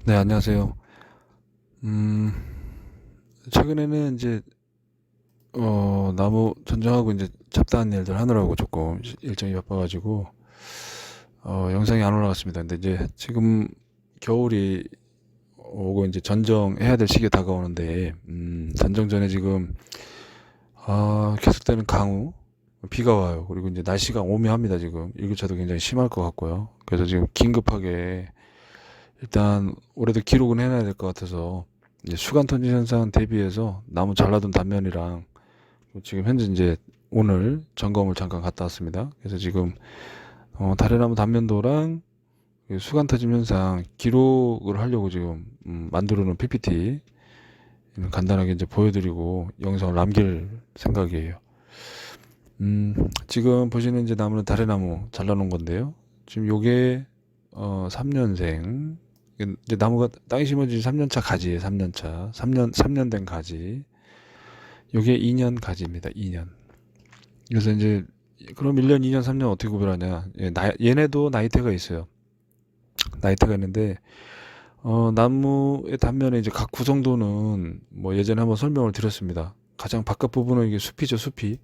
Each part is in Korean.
네, 안녕하세요. 음, 최근에는 이제, 나무 전정하고 이제 잡다한 일들 하느라고 조금 일정이 바빠가지고, 영상이 안 올라갔습니다. 근데 이제 지금 겨울이 오고 이제 전정해야 될 시기가 다가오는데, 전정 전에 지금, 계속되는 강우, 비가 와요. 그리고 이제 날씨가 오묘합니다, 지금. 일교차도 굉장히 심할 것 같고요. 그래서 지금 긴급하게 일단 올해도 기록은 해놔야 될 것 같아서 이제 수간 터진 현상 대비해서 나무 잘라둔 단면이랑 지금 현재 이제 오늘 점검을 잠깐 갔다 왔습니다. 그래서 지금 다래나무 단면도랑 수간 터짐 현상 기록을 하려고 지금 만들어 놓은 PPT 간단하게 이제 보여드리고 영상을 남길 생각이에요. 지금 보시는 이제 나무는 다래나무 잘라놓은 건데요. 지금 요게 3년생 이제 나무가 땅에 심어진 3년차 가지예요. 3년차 3년 된 가지. 요게 2년 가지입니다. 2년. 그래서 이제 그럼 1년, 2년, 3년 어떻게 구별하냐? 얘네도 나이테가 있어요. 나이테가 있는데 나무의 단면에 이제 각 구성도는 뭐 예전에 한번 설명을 드렸습니다. 가장 바깥 부분은 이게 숲이죠, 숲이.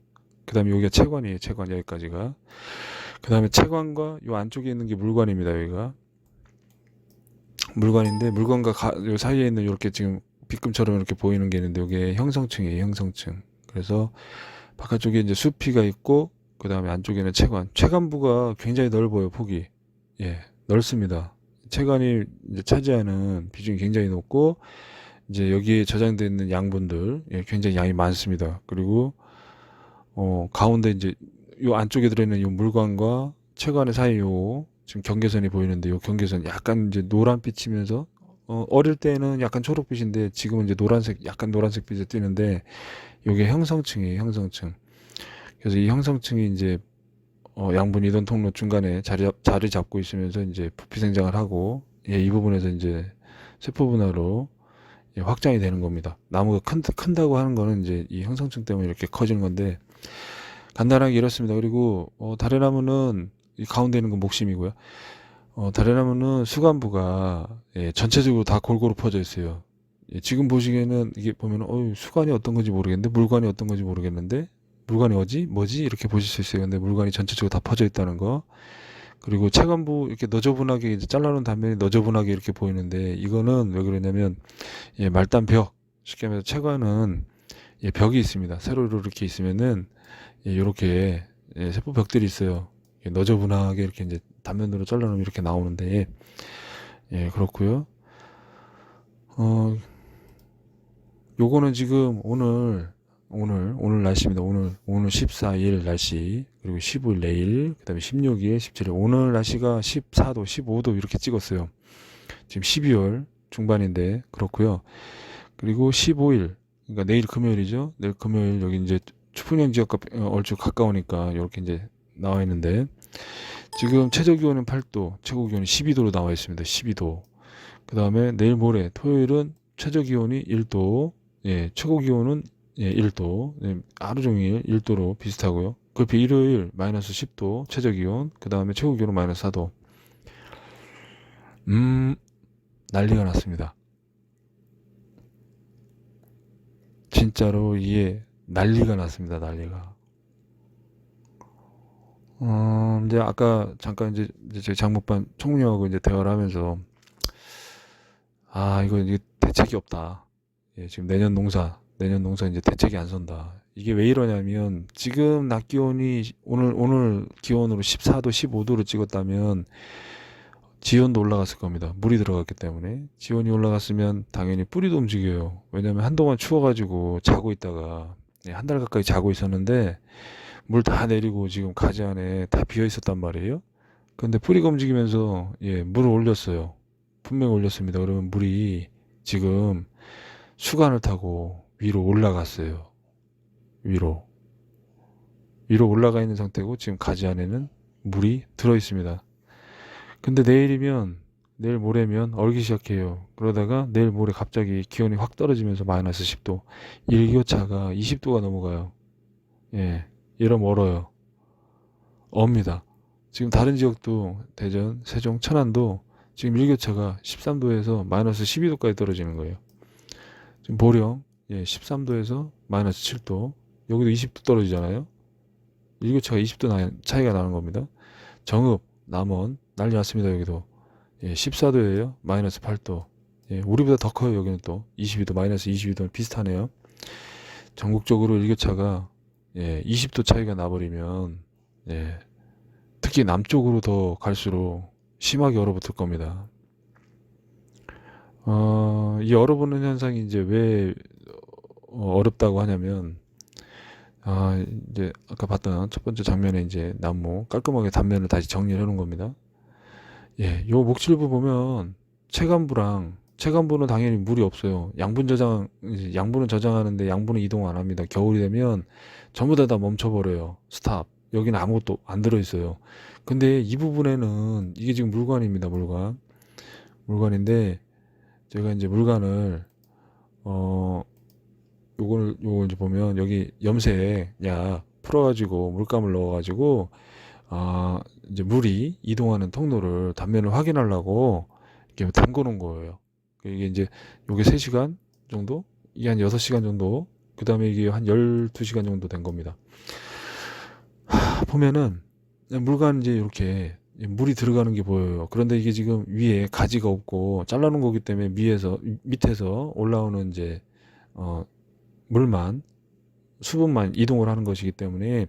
그다음에 여기가 채관이에요, 채관 여기까지가. 그다음에 채관과 요 안쪽에 있는 게 물관입니다, 여기가. 물관인데 물관과 요 사이에 있는 이렇게 지금 빗금처럼 이렇게 보이는 게 있는데 이게 형성층이에요, 형성층. 그래서 바깥쪽에 이제 숲이가 있고 그다음에 안쪽에는 채관. 채관부가 굉장히 넓어요, 폭이. 예, 넓습니다. 채관이 이제 차지하는 비중이 굉장히 높고 이제 여기에 저장되어 있는 양분들 예, 굉장히 양이 많습니다. 그리고 가운데 이제 요 안쪽에 들어있는 요 물관과 채관의 사이 요 지금 경계선이 보이는데 요 경계선 약간 이제 노란빛이면서 어릴 때는 약간 초록빛인데 지금은 이제 노란색 약간 노란색 빛에 띄는데 요게 형성층이에요, 형성층. 그래서 이 형성층이 이제 양분 이동 통로 중간에 자리 잡고 있으면서 이제 부피 생장을 하고 예, 이 부분에서 이제 세포 분화로 예, 확장이 되는 겁니다. 나무가 큰다고 하는 거는 이제 이 형성층 때문에 이렇게 커지는 건데 간단하게 이렇습니다. 그리고 다래나무는 이 가운데 있는 건 목심이고요. 다래나무는 수간부가 예, 전체적으로 다 골고루 퍼져 있어요. 예, 지금 보시기에는 이게 보면 수간이 어떤 건지 모르겠는데 물관이 어떤 건지 모르겠는데 물관이 뭐지 이렇게 보실 수 있어요. 근데 물관이 전체적으로 다 퍼져 있다는 거. 그리고 채관부 이렇게 너저분하게 이제 잘라놓은 단면이 너저분하게 이렇게 보이는데 이거는 왜 그러냐면 예, 말단 벽 쉽게 말해서 채관은 예, 벽이 있습니다. 세로로 이렇게 있으면은 예, 요렇게 예, 세포 벽들이 있어요. 예, 너저분하게 이렇게 이제 단면으로 잘라놓으면 이렇게 나오는데 예, 그렇고요. 어, 요거는 지금 오늘 날씨입니다. 오늘 14일 날씨 그리고 15일 내일 그다음에 16일 17일 오늘 날씨가 14도 15도 이렇게 찍었어요. 지금 12월 중반인데 그렇고요. 그리고 15일 그러니까 내일 금요일이죠. 내일 금요일 여기 이제 추풍령 지역과 얼추 가까우니까 이렇게 이제 나와 있는데 지금 최저 기온은 8도, 최고 기온이 12도로 나와 있습니다. 12도. 그 다음에 내일 모레 토요일은 최저 기온이 1도, 예, 최고 기온은 예, 1도, 예, 하루 종일 1도로 비슷하고요. 그 일요일 마이너스 10도 최저 기온, 그 다음에 최고 기온은 마이너스 4도. 음, 난리가 났습니다. 진짜로 이게 난리가 났습니다. 난리가. 이제 아까 잠깐 이제 저희 장목반 총무님하고 이제 대화를 하면서 이거 대책이 없다. 예, 지금 내년 농사 이제 대책이 안 선다. 이게 왜 이러냐면 지금 낮 기온이 오늘 기온으로 14도, 15도를 찍었다면 지온도 올라갔을 겁니다. 물이 들어갔기 때문에 지온이 올라갔으면 당연히 뿌리도 움직여요. 왜냐면 한동안 추워가지고 자고 있다가 예, 한 달 가까이 자고 있었는데 물 다 내리고 지금 가지 안에 다 비어 있었단 말이에요. 근데 뿌리가 움직이면서 예, 물을 올렸어요. 분명히 올렸습니다. 그러면 물이 지금 수간을 타고 위로 올라갔어요. 위로. 위로 올라가 있는 상태고 지금 가지 안에는 물이 들어 있습니다. 근데 내일 모레면 얼기 시작해요. 그러다가 내일 모레 갑자기 기온이 확 떨어지면서 마이너스 10도. 일교차가 20도가 넘어가요. 예. 이러면 얼어요. 업니다. 지금 다른 지역도 대전, 세종, 천안도 지금 일교차가 13도에서 마이너스 12도까지 떨어지는 거예요. 지금 보령 13도에서 마이너스 7도, 여기도 20도 떨어지잖아요. 일교차가 20도 차이가 나는 겁니다. 정읍, 남원 난리 났습니다. 여기도 14도예요. 마이너스 8도. 우리보다 더 커요. 여기는 또 22도, 마이너스 22도 비슷하네요. 전국적으로 일교차가 20도 차이가 나버리면 특히 남쪽으로 더 갈수록 심하게 얼어붙을 겁니다. 이 얼어붙는 현상이 이제 왜 어렵다고 하냐면, 이제 아까 봤던 첫 번째 장면에 이제 나무 깔끔하게 단면을 다시 정리를 해놓은 겁니다. 요 목실부 보면 체감부는 당연히 물이 없어요. 양분은 저장하는데 양분은 이동 안 합니다. 겨울이 되면 전부 다 멈춰버려요. 스탑. 여기는 아무것도 안 들어있어요. 근데 이 부분에는 이게 지금 물관입니다. 물관인데 제가 이제 물관을 요걸 이제 보면 여기 염색약 풀어가지고 물감을 넣어가지고 이제 물이 이동하는 통로를 단면을 확인하려고 이렇게 담궈 놓은 거예요. 이게 이제 요게 3시간 정도, 이게 한 6시간 정도, 그 다음에 이게 한 12시간 정도 된 겁니다. 보면은 물관 이제 이렇게 물이 들어가는 게 보여요. 그런데 이게 지금 위에 가지가 없고 잘라놓은 거기 때문에 밑에서 올라오는 이제 물만, 수분만 이동을 하는 것이기 때문에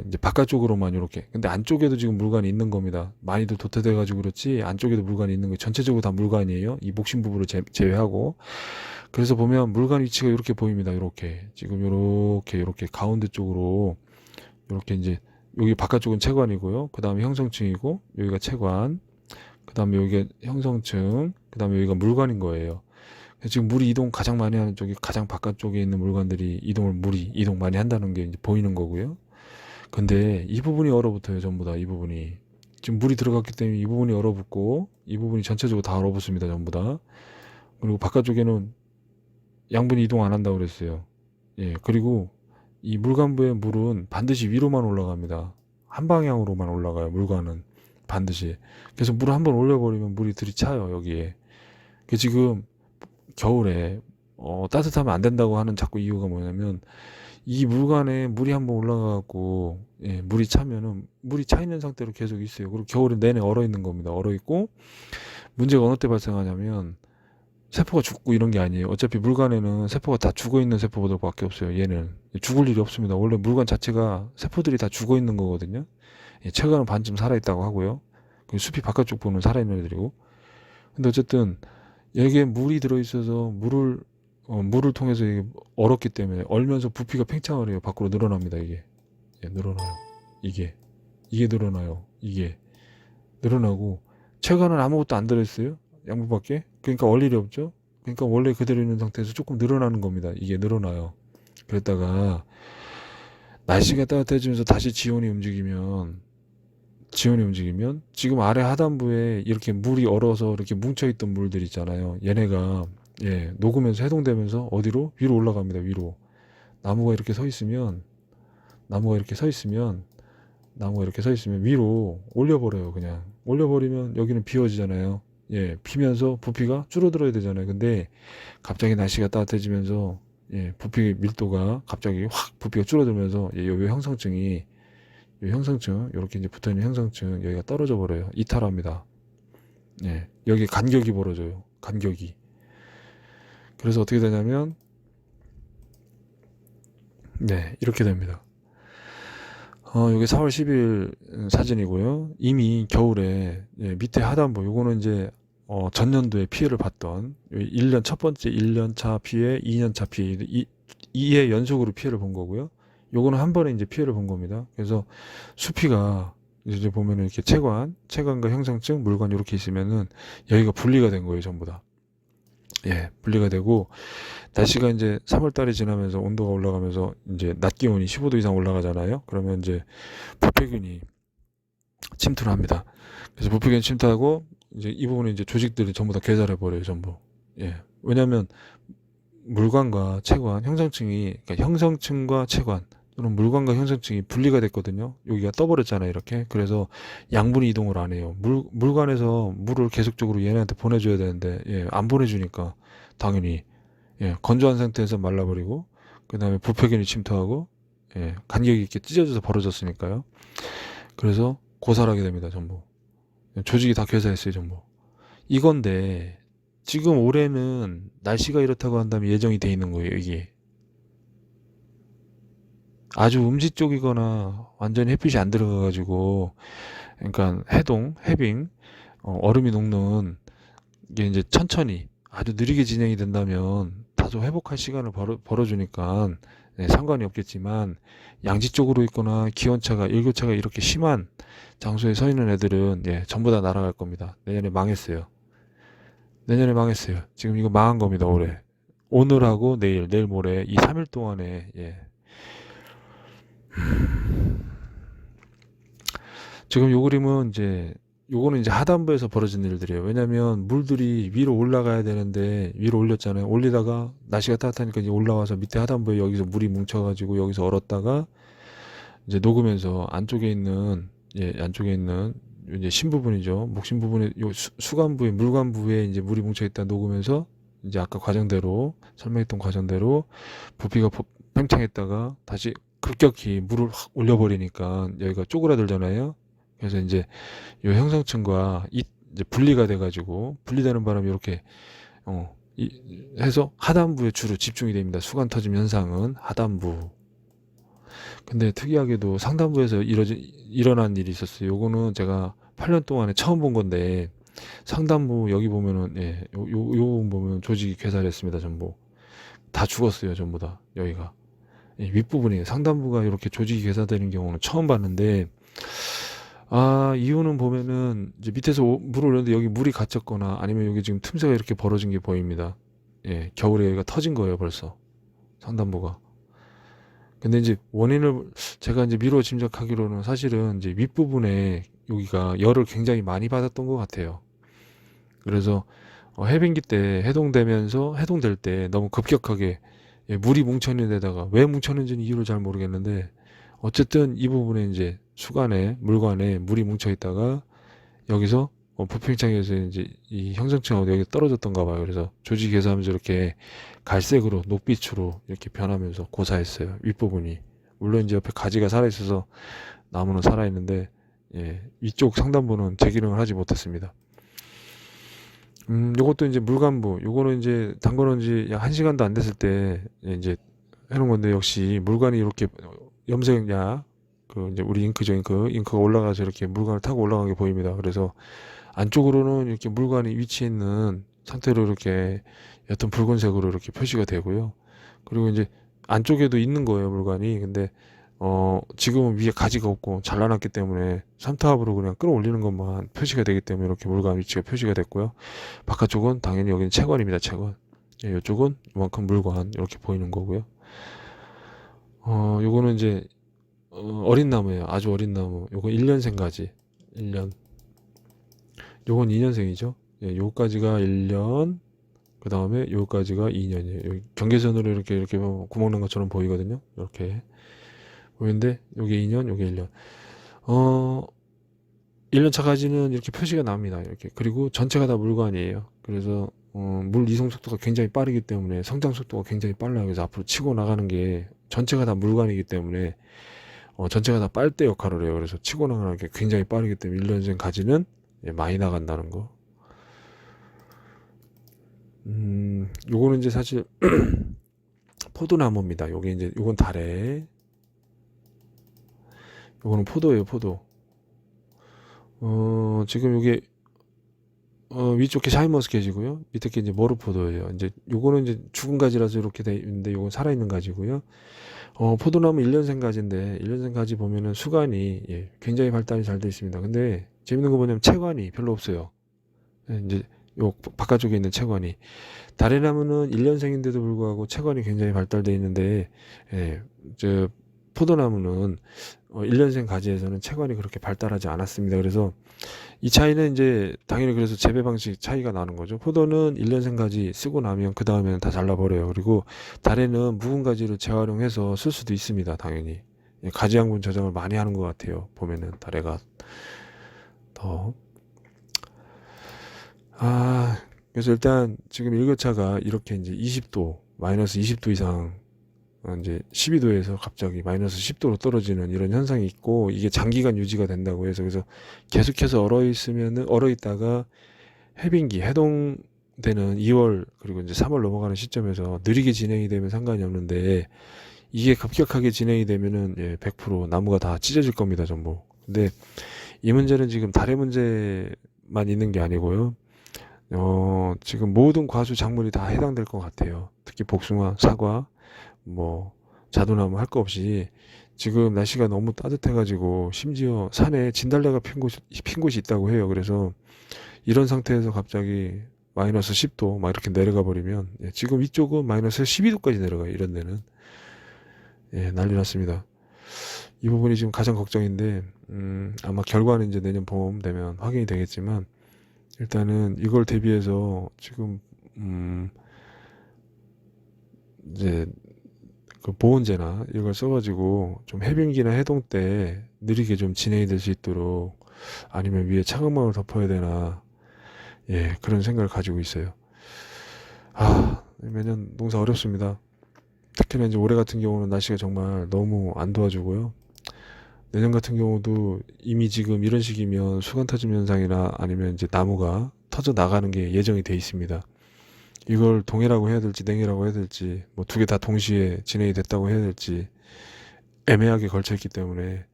이제 바깥쪽으로만 이렇게. 근데 안쪽에도 지금 물관이 있는 겁니다. 많이도 도태돼 가지고 그렇지 안쪽에도 물관이 있는 거예요. 전체적으로 다 물관이에요. 이 목심 부분을 제외하고. 그래서 보면 물관 위치가 이렇게 보입니다. 이렇게 지금 이렇게 가운데 쪽으로 이렇게 이제 여기 바깥쪽은 채관이고요. 그 다음에 형성층이고 여기가 채관. 그 다음에 여기가 형성층. 그 다음에 여기가 물관인 거예요. 지금 물이 이동 가장 많이 하는 쪽이 가장 바깥쪽에 있는 물관들이 물이 이동 많이 한다는 게 이제 보이는 거고요. 근데 이 부분이 얼어붙어요. 전부 다 이 부분이. 지금 물이 들어갔기 때문에 이 부분이 얼어붙고 이 부분이 전체적으로 다 얼어붙습니다. 전부 다. 그리고 바깥쪽에는 양분이 이동 안 한다고 그랬어요. 그리고 이 물관부의 물은 반드시 위로만 올라갑니다. 한 방향으로만 올라가요. 물관은 반드시. 그래서 물을 한번 올려버리면 물이 들이차요. 여기에. 지금 겨울에 따뜻하면 안 된다고 하는 자꾸 이유가 뭐냐면 이 물관에 물이 한번 올라가고 물이 차면은 물이 차 있는 상태로 계속 있어요. 그리고 겨울에 내내 얼어 있는 겁니다. 얼어 있고 문제가 어느 때 발생하냐면 세포가 죽고 이런 게 아니에요. 어차피 물관에는 세포가 다 죽어 있는 세포들밖에 없어요. 얘는 죽을 일이 없습니다. 원래 물관 자체가 세포들이 다 죽어 있는 거거든요. 체관은 반쯤 살아 있다고 하고요. 숲이 바깥쪽 보면 살아 있는 애들이고. 근데 어쨌든 여기에 물이 들어있어서 물을 통해서 이게 얼었기 때문에 얼면서 부피가 팽창을 해요. 밖으로 늘어납니다. 이게 늘어나요. 이게 늘어나요. 이게 늘어나고 체관은 아무것도 안 들어있어요. 양분밖에. 그러니까 얼 일이 없죠. 그러니까 원래 그대로 있는 상태에서 조금 늘어나는 겁니다. 이게 늘어나요. 그랬다가 날씨가 따뜻해지면서 다시 지온이 움직이면 지금 아래 하단부에 이렇게 물이 얼어서 이렇게 뭉쳐있던 물들 있잖아요. 얘네가 녹으면서 해동되면서 어디로? 위로 올라갑니다. 위로. 나무가 이렇게 서 있으면 위로 올려버려요. 그냥 올려버리면 여기는 비워지잖아요. 비면서 부피가 줄어들어야 되잖아요. 근데 갑자기 날씨가 따뜻해지면서 부피 밀도가 갑자기 확 부피가 줄어들면서 요 형성층 이렇게 이제 붙어있는 형성층 여기가 떨어져 버려요. 이탈합니다. 여기 간격이 벌어져요. 간격이. 그래서 어떻게 되냐면 이렇게 됩니다. 이게 4월 10일 사진이고요. 이미 겨울에 밑에 하단부 요거는 이제 전년도에 피해를 봤던 첫 번째 1년차 피해, 2년차 피해 2회 연속으로 피해를 본 거고요. 요거는 한 번에 이제 피해를 본 겁니다. 그래서 수피가 이제 보면은 이렇게 체관과 형성층, 물관 이렇게 있으면은 여기가 분리가 된 거예요. 전부 다. 분리가 되고 날씨가 이제 3월 달이 지나면서 온도가 올라가면서 이제 낮 기온이 15도 이상 올라가잖아요. 그러면 이제 부패균이 침투를 합니다. 그래서 부패균이 침투하고 이제 이 부분에 이제 조직들이 전부 다 괴살해 버려요. 전부. 왜냐하면 물관과 체관, 그러니까 형성층과 체관 또는 물관과 형성층이 분리가 됐거든요. 여기가 떠버렸잖아요, 이렇게. 그래서 양분이 이동을 안 해요. 물관에서 물을 계속적으로 얘네한테 보내줘야 되는데, 예, 안 보내주니까, 당연히, 예, 건조한 상태에서 말라버리고, 그 다음에 부패균이 침투하고, 예, 간격이 있게 찢어져서 벌어졌으니까요. 그래서 고살하게 됩니다, 전부. 조직이 다 괴사했어요, 전부. 이건데, 지금 올해는 날씨가 이렇다고 한다면 예정이 돼 있는 거예요, 이게. 아주 음지 쪽이거나 완전히 햇빛이 안 들어가가지고, 그러니까 해빙, 얼음이 녹는 게 이제 천천히 아주 느리게 진행이 된다면 다소 회복할 시간을 벌어주니까 네, 상관이 없겠지만 양지 쪽으로 있거나 기온차가 일교차가 이렇게 심한 장소에 서 있는 애들은 예, 전부 다 날아갈 겁니다. 내년에 망했어요. 내년에 망했어요. 지금 이거 망한 겁니다, 올해. 오늘하고 내일 모레 이 3일 동안에 예. 지금 요 그림은 이제 요거는 이제 하단부에서 벌어진 일들이에요. 왜냐면 물들이 위로 올라가야 되는데 위로 올렸잖아요. 올리다가 날씨가 따뜻하니까 이제 올라와서 밑에 하단부에 여기서 물이 뭉쳐가지고 여기서 얼었다가 이제 녹으면서 안쪽에 있는 예, 안쪽에 있는 이제 심부분이죠. 목심 부분에 요 수간부에 물관부에 이제 물이 뭉쳐 있다 녹으면서 이제 아까 과정대로 설명했던 과정대로 부피가 팽창했다가 다시 급격히 물을 확 올려버리니까 여기가 쪼그라들잖아요. 그래서 이제 요 형성층과 이제 분리가 돼가지고 분리되는 바람에 이렇게 해서 하단부에 주로 집중이 됩니다. 수간 터짐 현상은 하단부. 근데 특이하게도 상단부에서 일어난 일이 있었어요. 요거는 제가 8년 동안에 처음 본 건데 상단부 여기 보면은 예, 요 부분 보면 조직이 괴살했습니다. 전부 다 죽었어요. 전부 다 여기가 예, 윗부분이에요. 상단부가 이렇게 조직이 괴살되는 경우는 처음 봤는데 아, 이유는 보면은 이제 밑에서 물을 올렸는데 여기 물이 갇혔거나 아니면 여기 지금 틈새가 이렇게 벌어진 게 보입니다. 예, 겨울에 여기가 터진 거예요, 벌써. 상단부가. 근데 이제 원인을 제가 이제 미루어 짐작하기로는 사실은 이제 윗부분에 여기가 열을 굉장히 많이 받았던 것 같아요. 그래서 해빙기 때 해동될 때 너무 급격하게 예, 물이 뭉쳐있는 데다가 왜 뭉쳤는지는 이유를 잘 모르겠는데 어쨌든 이 부분에 이제 물관에 물이 뭉쳐 있다가 여기서 부팽창에서 이제 이 형성층하고 여기 떨어졌던가 봐요. 그래서 조직이 개사하면서 이렇게 갈색으로 녹빛으로 이렇게 변하면서 고사했어요. 윗부분이. 물론 이제 옆에 가지가 살아있어서 나무는 살아있는데 예, 위쪽 상단부는 재기능을 하지 못했습니다. 요것도 이제 물관부, 요거는 이제 담궈놓은 지 약 1시간도 안 됐을 때 이제 해놓은 건데 역시 물관이 이렇게 염색약 그 이제 우리 잉크가 올라가서 이렇게 물관을 타고 올라간 게 보입니다. 그래서 안쪽으로는 이렇게 물관이 위치해 있는 상태로 이렇게 옅은 붉은색으로 이렇게 표시가 되고요. 그리고 이제 안쪽에도 있는 거예요, 물관이. 근데 지금은 위에 가지가 없고 잘라놨기 때문에 삼투압으로 그냥 끌어올리는 것만 표시가 되기 때문에 이렇게 물관 위치가 표시가 됐고요. 바깥쪽은 당연히 여기는 채관입니다, 채관. 예, 이쪽은 이만큼 물관 이렇게 보이는 거고요. 요거는 이제 어린 나무예요. 아주 어린 나무. 요거 1년생 가지. 1년. 요건 2년생이죠. 예, 요까지가 1년. 그 다음에 요까지가 2년이에요. 경계선으로 이렇게 구멍 난 것처럼 보이거든요. 이렇게 보이는데 요게 2년, 요게 1년. 1년 차까지는 이렇게 표시가 납니다. 이렇게. 그리고 전체가 다 물관이에요. 그래서 물 이송 속도가 굉장히 빠르기 때문에 성장 속도가 굉장히 빨라요. 그래서 앞으로 치고 나가는 게 전체가 다 물관이기 때문에 전체가 다 빨대 역할을 해요. 그래서 치고 나가는 게 굉장히 빠르기 때문에 1년생 가지는 예, 많이 나간다는 거. 요거는 이제 사실 포도나무입니다. 요건 달에. 요거는 포도예요, 포도. 지금 요게 위쪽 게 샤인머스켓이고요. 밑에 게 이제 머루포도예요. 이제 요거는 이제 죽은 가지라서 이렇게 돼 있는데 요건 살아있는 가지고요. 포도나무 1년생 가지인데 1년생 가지 보면은 수관이 예, 굉장히 발달이 잘 되어 있습니다. 근데 재밌는 거 뭐냐면 채관이 별로 없어요. 예, 이제 요 바깥쪽에 있는 채관이 다래나무는 1년생인데도 불구하고 채관이 굉장히 발달되어 있는데 예, 저 포도나무는 1년생 가지에서는 채관이 그렇게 발달하지 않았습니다. 그래서 이 차이는 이제 당연히 그래서 재배 방식 차이가 나는 거죠. 포도는 1년생 가지 쓰고 나면 그 다음에는 다 잘라버려요. 그리고 달에는 묵은 가지를 재활용해서 쓸 수도 있습니다. 당연히. 가지 양분 저장을 많이 하는 것 같아요. 보면은 달에가 더. 그래서 일단 지금 일교차가 이렇게 이제 20도, 마이너스 20도 이상, 이제 12도에서 갑자기 마이너스 10도로 떨어지는 이런 현상이 있고, 이게 장기간 유지가 된다고 해서, 그래서 계속해서 얼어 있다가 해빙기, 해동되는 2월, 그리고 이제 3월 넘어가는 시점에서 느리게 진행이 되면 상관이 없는데, 이게 급격하게 진행이 되면은, 100% 나무가 다 찢어질 겁니다, 전부. 근데 이 문제는 지금 달의 문제만 있는 게 아니고요. 지금 모든 과수 작물이 다 해당될 것 같아요. 특히 복숭아, 사과, 뭐 자두나무 할 거 없이 지금 날씨가 너무 따뜻해가지고 심지어 산에 진달래가 핀 곳이 있다고 해요. 그래서 이런 상태에서 갑자기 마이너스 10도 막 이렇게 내려가 버리면, 지금 이쪽은 마이너스 12도까지 내려가요. 이런 데는. 난리 났습니다. 이 부분이 지금 가장 걱정인데, 아마 결과는 이제 내년 봄 되면 확인이 되겠지만, 일단은 이걸 대비해서 지금 이제 그 보온재나 이걸 써가지고 좀 해빙기나 해동 때 느리게 좀 진행이 될 수 있도록, 아니면 위에 차광막을 덮어야 되나, 그런 생각을 가지고 있어요. 매년 농사 어렵습니다. 특히나 이제 올해 같은 경우는 날씨가 정말 너무 안 도와주고요. 내년 같은 경우도 이미 지금 이런 식이면 수간 터짐 현상이나 아니면 이제 나무가 터져 나가는 게 예정이 돼 있습니다. 이걸 동해라고 해야 될지 냉해라고 해야 될지, 뭐 두 개 다 동시에 진행이 됐다고 해야 될지 애매하게 걸쳐 있기 때문에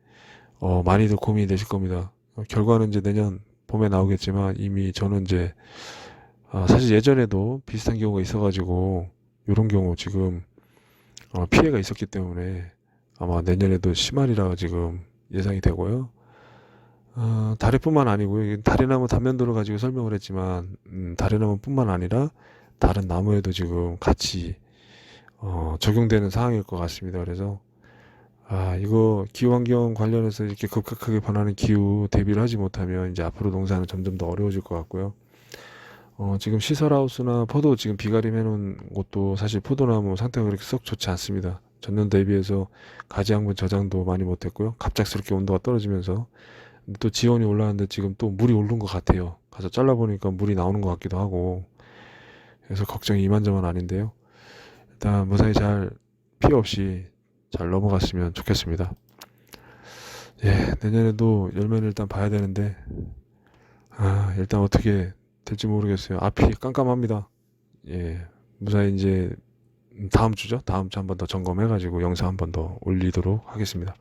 많이들 고민이 되실 겁니다. 결과는 이제 내년 봄에 나오겠지만, 이미 저는 이제 사실 예전에도 비슷한 경우가 있어가지고 이런 경우 지금 피해가 있었기 때문에 아마 내년에도 심하리라 지금 예상이 되고요. 다래뿐만 아니고요. 다래나무 단면도를 가지고 설명을 했지만, 다래나무뿐만 아니라 다른 나무에도 지금 같이 적용되는 상황일 것 같습니다. 그래서 이거 기후환경 관련해서 이렇게 급격하게 변하는 기후 대비를 하지 못하면 이제 앞으로 농사는 점점 더 어려워질 것 같고요. 지금 시설하우스나 포도 지금 비가림 해놓은 곳도 사실 포도나무 상태가 그렇게 썩 좋지 않습니다. 전년 대비해서 가지 양분 저장도 많이 못했고요. 갑작스럽게 온도가 떨어지면서 또 지온이 올라왔는데 지금 또 물이 오른 것 같아요. 가서 잘라보니까 물이 나오는 것 같기도 하고, 그래서 걱정이 이만저만 아닌데요. 일단 무사히 잘 피해 없이 잘 넘어갔으면 좋겠습니다. 내년에도 열매를 일단 봐야 되는데, 일단 어떻게 될지 모르겠어요. 앞이 깜깜합니다. 무사히 이제 다음 주죠. 다음 주 한 번 더 점검해가지고 영상 한 번 더 올리도록 하겠습니다.